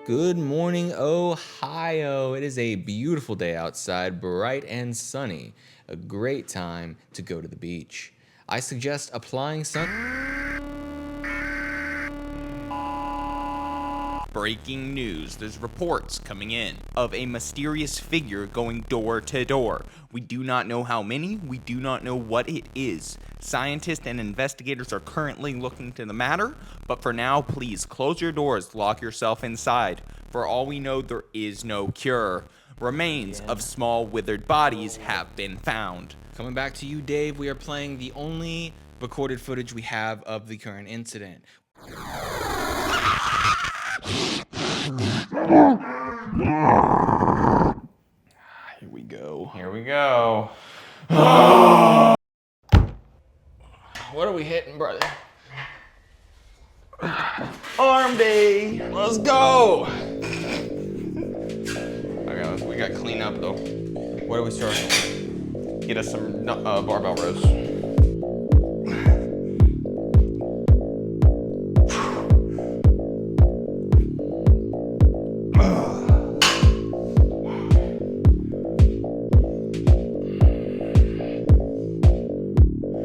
Good morning, Ohio. It is a beautiful day outside, bright and sunny. A great time to go to the beach. I suggest applying Breaking news. There's reports coming in of a mysterious figure going door to door. We do not know how many. We do not know what it is. Scientists and investigators are currently looking into the matter, but for now, please close your doors, lock yourself inside. For all we know, there is no cure. Remains of small withered bodies have been found. Coming back to you, Dave, we are playing the only recorded footage we have of the current incident. Here we go. Here we go. What are we hitting, brother? Arm day. Let's go. Okay, we got clean up though. What are we starting with? Get us some barbell rows.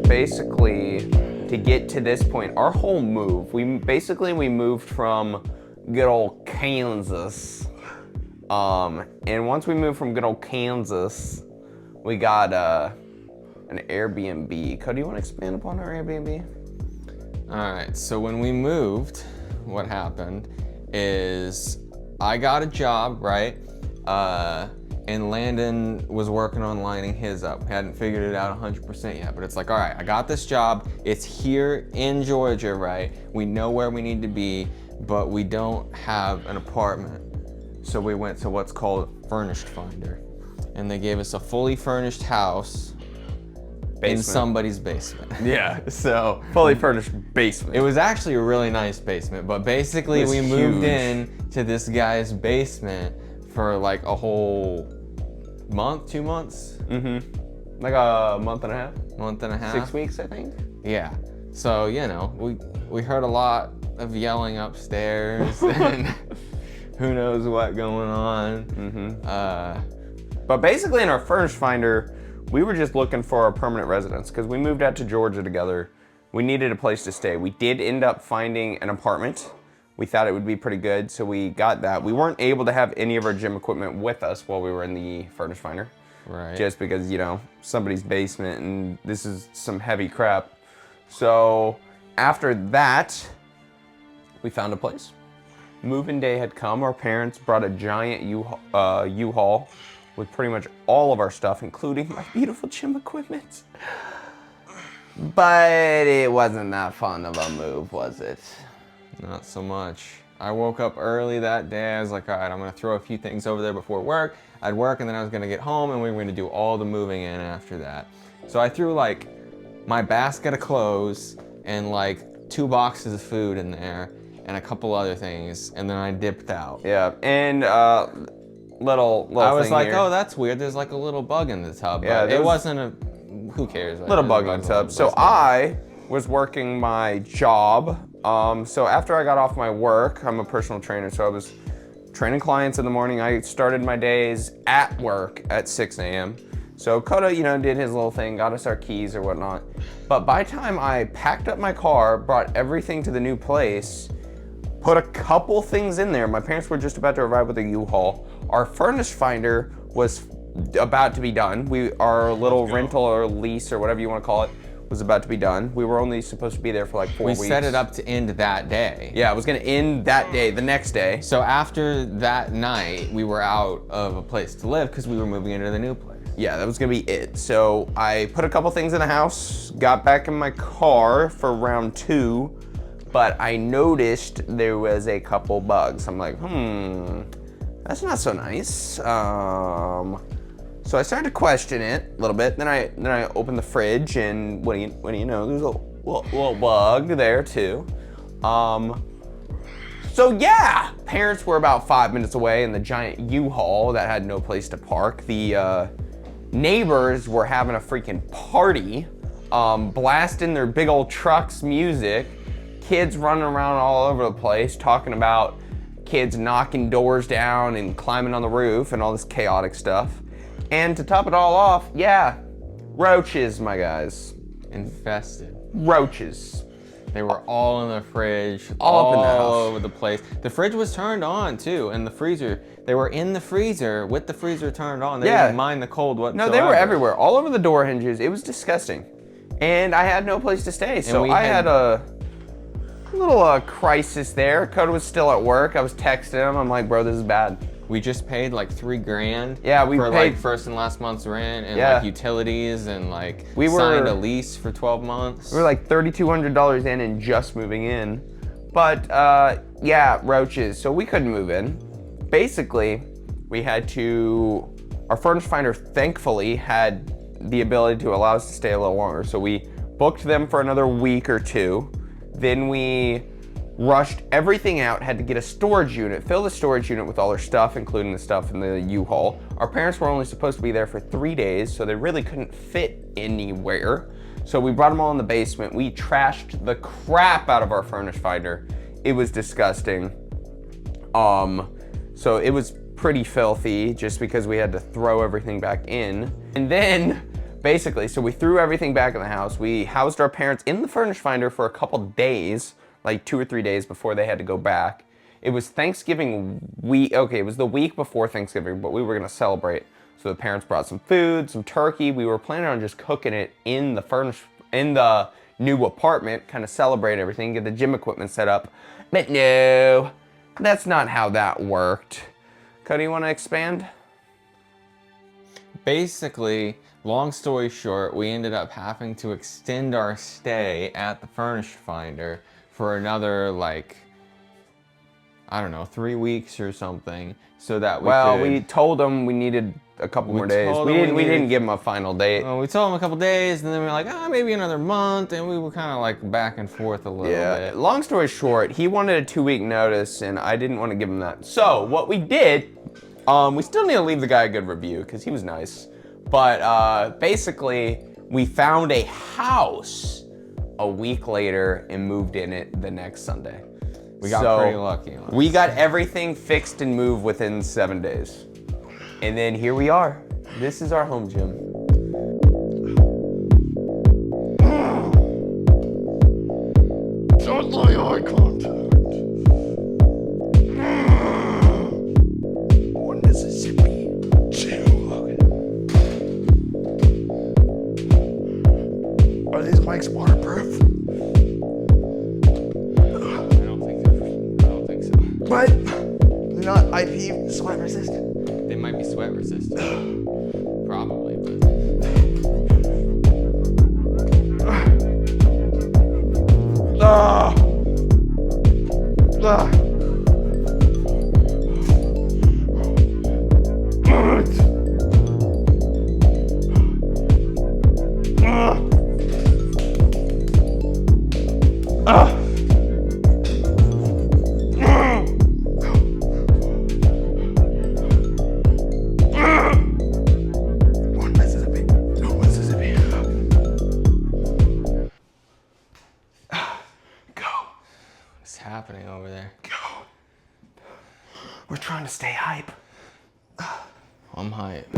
Basically, to get to this point, our whole move, we moved from good old Kansas. And once we moved from good old Kansas, we got an Airbnb. Cody, you want to expand upon our Airbnb? All right, so when we moved, what happened is I got a job, right? And Landon was working on lining his up. Hadn't figured it out 100% yet, but it's like, all right, I got this job. It's here in Georgia, right? We know where we need to be, but we don't have an apartment. So we went to what's called Furnished Finder, and they gave us a fully furnished house in somebody's basement. Yeah, so fully furnished basement. It was actually a really nice basement, but basically we moved in to this guy's basement for like a whole month, 2 months? Mm-hmm. Like a month and a half? Month and a half. 6 weeks, I think. Yeah. So, you know, we heard a lot of yelling upstairs and who knows what going on. Mm-hmm. But basically in our Furnished Finder, we were just looking for a permanent residence because we moved out to Georgia together. We needed a place to stay. We did end up finding an apartment. We thought it would be pretty good, so we got that. We weren't able to have any of our gym equipment with us while we were in the Furnished Finder. Right. Just because, you know, somebody's basement and this is some heavy crap. So after that, we found a place. Moving day had come. Our parents brought a giant U-Haul with pretty much all of our stuff, including my beautiful gym equipment. But it wasn't that fun of a move, was it? Not so much. I woke up early that day. I was like, all right, I'm gonna throw a few things over there before work. I'd work and then I was gonna get home and we were gonna do all the moving in after that. So I threw like my basket of clothes and like 2 boxes of food in there and a couple other things, and then I dipped out. Yeah, and little I was like, here. oh, that's weird. There's like a little bug in the tub. Yeah, but it wasn't a, who cares? Right? Little bug in the tub. So I was working my job. So after I got off my work, I'm a personal trainer, so I was training clients in the morning. I started my days at work at 6 a.m. So Koda, you know, did his little thing, got us our keys or whatnot. But by the time I packed up my car, brought everything to the new place, put a couple things in there. My parents were just about to arrive with a U-Haul. Our Furnished Finder was about to be done. Our little rental or lease or whatever you want to call it was about to be done. We were only supposed to be there for like 4 weeks. We set it up to end that day. Yeah, it was gonna end that day, the next day. So after that night, we were out of a place to live because we were moving into the new place. Yeah, that was gonna be it. So I put a couple things in the house, got back in my car for round 2, but I noticed there was a couple bugs. I'm like, that's not so nice. So I started to question it a little bit. Then I opened the fridge, and what do you know? There's a little bug there too. So yeah, parents were about 5 minutes away in the giant U-Haul that had no place to park. The neighbors were having a freaking party, blasting their big old trucks music. Kids running around all over the place talking about kids knocking doors down and climbing on the roof and all this chaotic stuff. And to top it all off, yeah, roaches, my guys. Infested. Roaches. They were all in the fridge, All up in the house. all over the place. The fridge was turned on too, and the freezer. They were in the freezer with the freezer turned on. They didn't mind the cold whatsoever. No, they were everywhere, all over the door hinges. It was disgusting. And I had no place to stay, so I had a little crisis there. Coda was still at work. I was texting him. I'm like, bro, this is bad. We just paid like $3 grand. Yeah, we for paid like first and last month's rent and Yeah. like utilities and like We signed were- a lease for 12 months. We were like $3,200 in and just moving in. But yeah, roaches. So we couldn't move in. Basically, we had to, our furnace finder thankfully had the ability to allow us to stay a little longer. So we booked them for another week or two. Then we rushed everything out, had to get a storage unit, fill the storage unit with all their stuff, including the stuff in the U-Haul. Our parents were only supposed to be there for 3 days, so they really couldn't fit anywhere. So we brought them all in the basement. We trashed the crap out of our furnace finder. It was disgusting. So it was pretty filthy just because we had to throw everything back in. And then basically, so we threw everything back in the house. We housed our parents in the furnace finder for a couple days, like 2 or 3 days before they had to go back. It was Thanksgiving week. Okay, it was the week before Thanksgiving, but we were gonna celebrate. So the parents brought some food, some turkey. We were planning on just cooking it in the furnace, in the new apartment, kind of celebrate everything, get the gym equipment set up. But no, that's not how that worked. Cody, you wanna expand? Basically, long story short, we ended up having to extend our stay at the furnace finder for another, like, I don't know, 3 weeks or something, so that we could... we told them we needed a couple more days. We didn't give them a final date. Well, we told them a couple days, and then we were like, maybe another month, and we were kind of like back and forth a little bit. Long story short, he wanted a 2-week notice, and I didn't want to give him that. So what we did, we still need to leave the guy a good review because he was nice. But basically, we found a house a week later and moved in it the next Sunday. We got pretty lucky. We got everything fixed and moved within 7 days. And then here we are. This is our home gym. Don't lie eye contact. One Mississippi, 2 Are these mics waterproof? I don't think so. What? They're not IP sweat resistant? They might be sweat resistant. Probably, but... Ah! Ah! One Mississippi, 2 Mississippi. Go. What's happening over there? Go. We're trying to stay hype. I'm hype.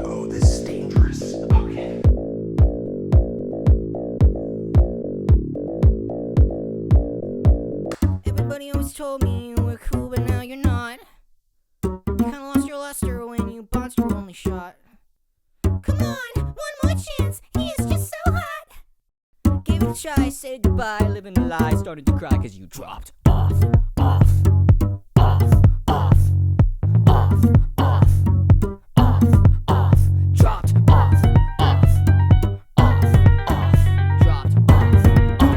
Oh, this is dangerous. Okay. Everybody always told me you were cool, but now you're not. You kinda lost your luster when you bounced your only shot. Come on, one more chance, he is just so hot. Gave it a try, said goodbye, living a lie, started to cry cause you dropped off, off, off, off, off, off, off, off, dropped off, off, off, off, dropped off, off,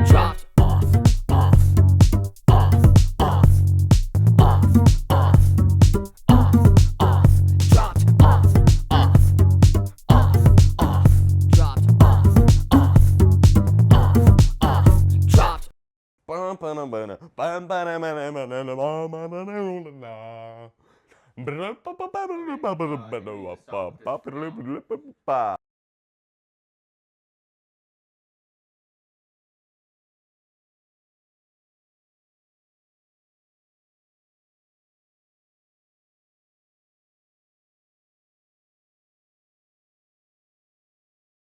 dropped off, off, off, off, off, off, off, dropped off, off, off, off, dropped off, off, dropped.